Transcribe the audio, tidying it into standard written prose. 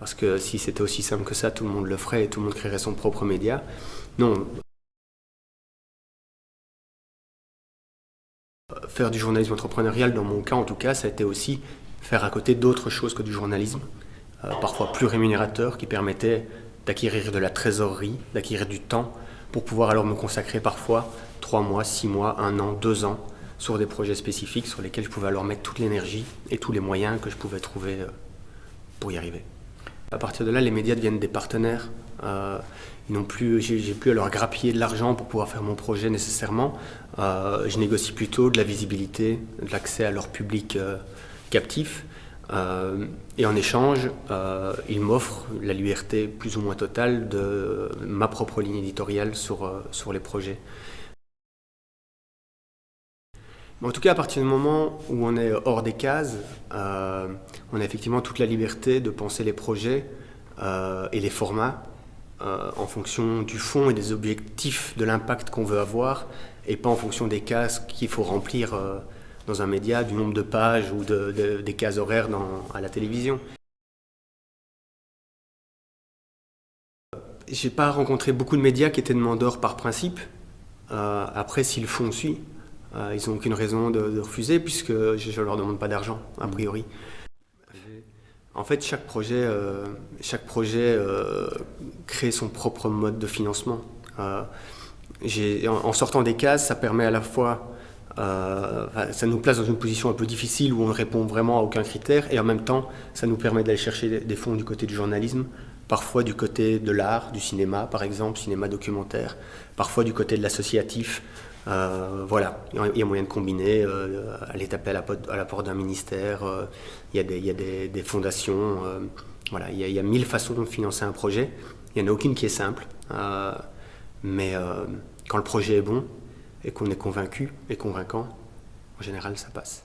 Parce que si c'était aussi simple que ça, tout le monde le ferait et tout le monde créerait son propre média. Non. Faire du journalisme entrepreneurial, dans mon cas en tout cas, ça a été aussi faire à côté d'autres choses que du journalisme, parfois plus rémunérateurs, qui permettaient d'acquérir de la trésorerie, d'acquérir du temps, pour pouvoir alors me consacrer parfois 3 mois, 6 mois, 1 an, 2 ans sur des projets spécifiques sur lesquels je pouvais alors mettre toute l'énergie et tous les moyens que je pouvais trouver pour y arriver. À partir de là, les médias deviennent des partenaires. J'ai plus à leur grappiller de l'argent pour pouvoir faire mon projet nécessairement. Je négocie plutôt de la visibilité, de l'accès à leur public captif. Et en échange, ils m'offrent la liberté plus ou moins totale de ma propre ligne éditoriale sur les projets. En tout cas, à partir du moment où on est hors des cases, on a effectivement toute la liberté de penser les projets et les formats en fonction du fond et des objectifs de l'impact qu'on veut avoir, et pas en fonction des cases qu'il faut remplir dans un média, du nombre de pages ou des cases horaires à la télévision. J'ai pas rencontré beaucoup de médias qui étaient demandeurs par principe. Après, si le fond suit, ils n'ont aucune raison de refuser, puisque je ne leur demande pas d'argent, a priori. En fait, chaque projet crée son propre mode de financement. En sortant des cases, ça permet à la fois, ça nous place dans une position un peu difficile où on ne répond vraiment à aucun critère, et en même temps, ça nous permet d'aller chercher des fonds du côté du journalisme, parfois du côté de l'art, du cinéma par exemple, cinéma documentaire, parfois du côté de l'associatif. Voilà, il y a moyen de combiner, aller taper à la porte d'un ministère, il y a des fondations, voilà, il y a 1000 façons de financer un projet, il n'y en a aucune qui est simple, mais quand le projet est bon et qu'on est convaincu et convaincant, en général ça passe.